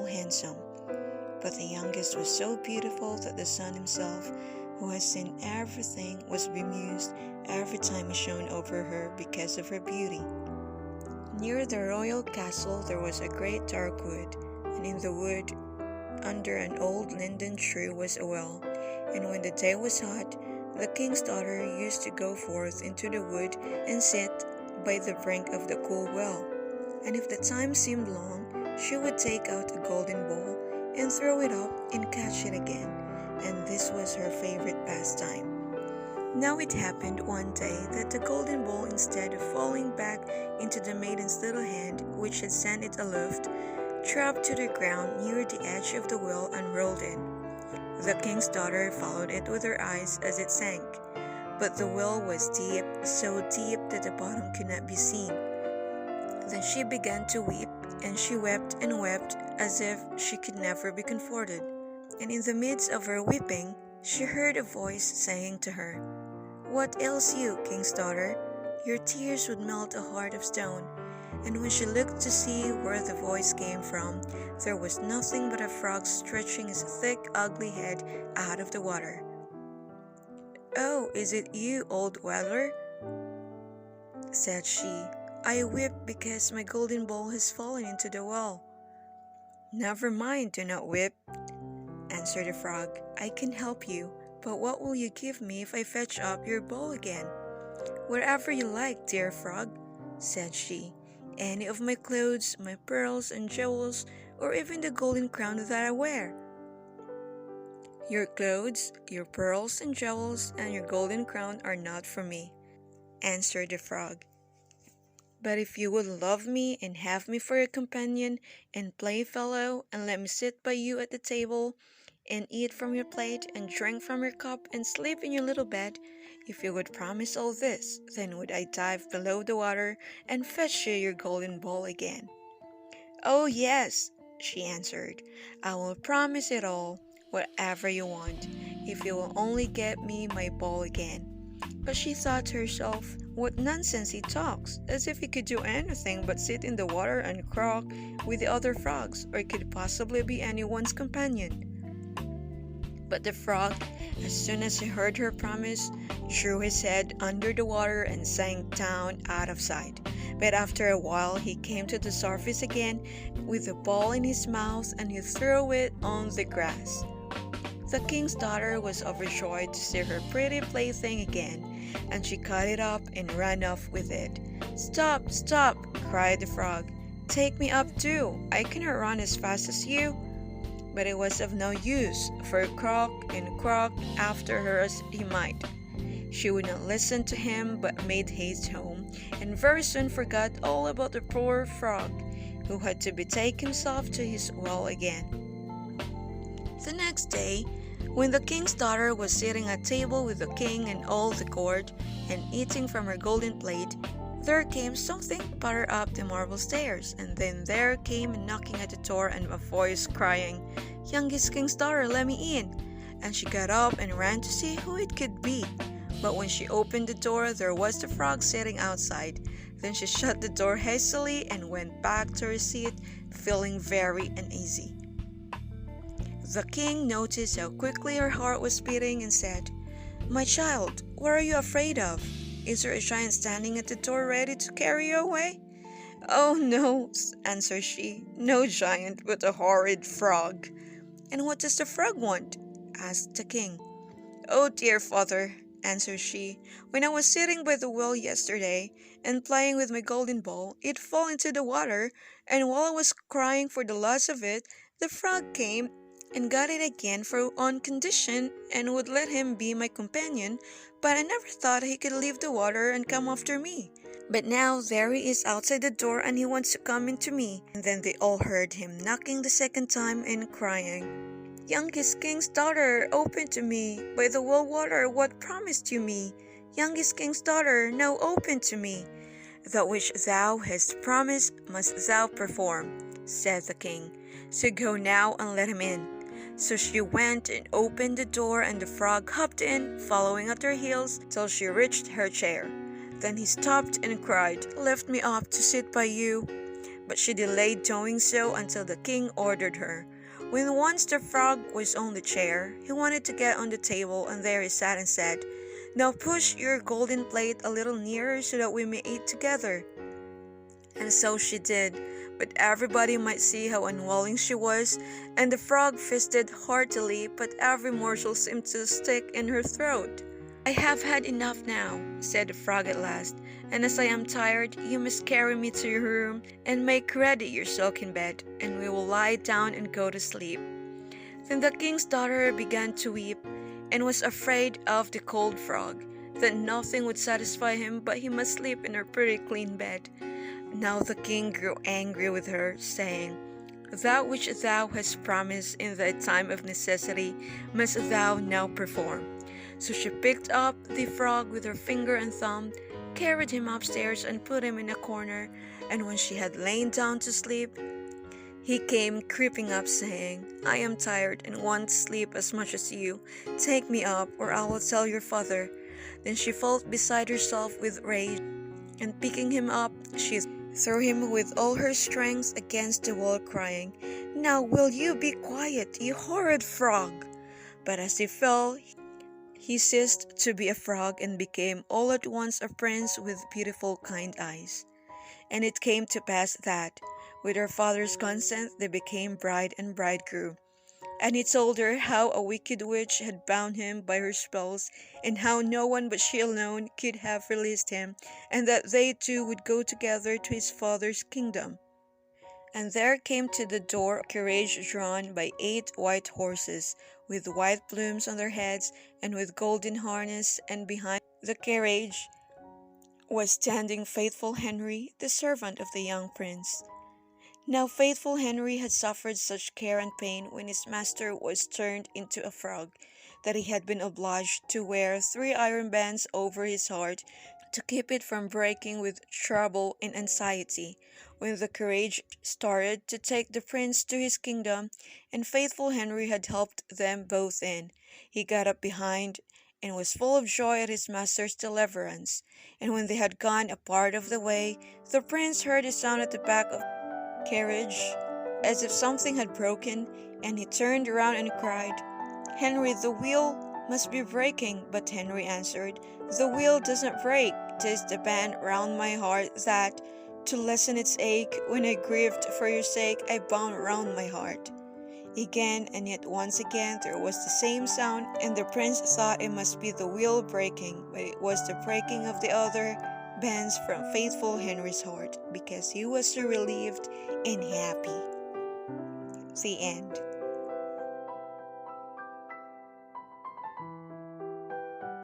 so handsome. But the youngest was so beautiful that the sun himself, who has seen everything, was bemused every time he shone over her because of her beauty. Near the royal castle there was a great dark wood, and in the wood, under an old linden tree, was a well. And when the day was hot, the king's daughter used to go forth into the wood and sit by the brink of the cool well. And if the time seemed long, she would take out a golden ball and throw it up and catch it again, and this was her favorite pastime. Now it happened one day that the golden ball, instead of falling back into the maiden's little hand, which had sent it aloft, dropped to the ground near the edge of the well and rolled in. The king's daughter followed it with her eyes as it sank, but the well was deep, so deep that the bottom could not be seen. Then she began to weep, and she wept and wept as if she could never be comforted. And in the midst of her weeping, she heard a voice saying to her, "What ails you, king's daughter? Your tears would melt a heart of stone." And when she looked to see where the voice came from, there was nothing but a frog stretching his thick, ugly head out of the water. "Oh, is it you, old weather?" said she. "I weep because my golden ball has fallen into the well." "Never mind, do not weep," answered the frog. "I can help you, but what will you give me if I fetch up your ball again?" "Whatever you like, dear frog," said she. "Any of my clothes, my pearls and jewels, or even the golden crown that I wear." "Your clothes, your pearls and jewels, and your golden crown are not for me," answered the frog. "But if you would love me and have me for your companion and playfellow, and let me sit by you at the table, and eat from your plate and drink from your cup and sleep in your little bed, if you would promise all this, then would I dive below the water and fetch you your golden ball again." "Oh yes," she answered, "I will promise it all, whatever you want, if you will only get me my ball again." But she thought to herself, "What nonsense he talks, as if he could do anything but sit in the water and croak with the other frogs, or could possibly be anyone's companion." But the frog, as soon as he heard her promise, drew his head under the water and sank down out of sight. But after a while he came to the surface again with the ball in his mouth, and he threw it on the grass. The king's daughter was overjoyed to see her pretty plaything again, and she caught it up and ran off with it. "Stop, stop!" cried the frog. "Take me up too. I cannot run as fast as you." But it was of no use, for he croaked and croaked after her as he might. She would not listen to him, but made haste home, and very soon forgot all about the poor frog, who had to betake himself to his well again. The next day, when the king's daughter was sitting at table with the king and all the court, and eating from her golden plate, there came something butter up the marble stairs, and then there came a knocking at the door and a voice crying, "Youngest king's daughter, let me in." And she got up and ran to see who it could be. But when she opened the door, there was the frog sitting outside. Then she shut the door hastily and went back to her seat, feeling very uneasy. The king noticed how quickly her heart was beating and said, "My child, what are you afraid of? Is there a giant standing at the door ready to carry you away?" "Oh no," answered she, "no giant, but a horrid frog." "And what does the frog want?" asked the king. "Oh dear father," answered she, "when I was sitting by the well yesterday, and playing with my golden ball, it fell into the water, and while I was crying for the loss of it, the frog came and got it again on condition and would let him be my companion, but I never thought he could leave the water and come after me. But now there he is outside the door, and he wants to come into me." And then they all heard him knocking the second time and crying, "Youngest king's daughter, open to me. By the well water, what promised you me? Youngest king's daughter, now open to me." "That which thou hast promised must thou perform," said the king. "So go now and let him in." So she went and opened the door, and the frog hopped in, following at her heels, till she reached her chair. Then he stopped and cried, "Lift me up to sit by you." but she delayed doing so until the king ordered her. When once the frog was on the chair, he wanted to get on the table, and there he sat and said, "Now push your golden plate a little nearer so that we may eat together." And so she did, but everybody might see how unwilling she was, and the frog feasted heartily, but every morsel seemed to stick in her throat. "I have had enough now," said the frog at last, "and as I am tired, you must carry me to your room and make ready your silken bed, and we will lie down and go to sleep." Then the king's daughter began to weep, and was afraid of the cold frog, that nothing would satisfy him but he must sleep in her pretty clean bed. Now the king grew angry with her, saying, "That which thou hast promised in thy time of necessity must thou now perform." So she picked up the frog with her finger and thumb, carried him upstairs, and put him in a corner. And when she had lain down to sleep, he came creeping up, saying, "I am tired and want to sleep as much as you. Take me up, or I will tell your father." Then she felt beside herself with rage, and picking him up, she threw him with all her strength against the wall, crying, "Now will you be quiet, you horrid frog!" But as he fell, he ceased to be a frog and became all at once a prince with beautiful kind eyes. And it came to pass that, with her father's consent, they became bride and bridegroom. And he told her how a wicked witch had bound him by her spells, and how no one but she alone could have released him, and that they two would go together to his father's kingdom. And there came to the door a carriage drawn by 8 white horses, with white plumes on their heads, and with golden harness, and behind the carriage was standing faithful Henry, the servant of the young prince. Now faithful Henry had suffered such care and pain when his master was turned into a frog, that he had been obliged to wear 3 iron bands over his heart to keep it from breaking with trouble and anxiety. When the carriage started to take the prince to his kingdom, and faithful Henry had helped them both in, he got up behind and was full of joy at his master's deliverance. And when they had gone a part of the way, the prince heard a sound at the back of the carriage, as if something had broken, and he turned around and cried, "Henry, the wheel must be breaking." But Henry answered, "The wheel doesn't break, 'tis the band round my heart that, to lessen its ache, when I grieved for your sake, I bound round my heart." Again and yet once again there was the same sound, and the prince thought it must be the wheel breaking, but it was the breaking of the other bands from faithful Henry's heart, because he was so relieved and happy. The end.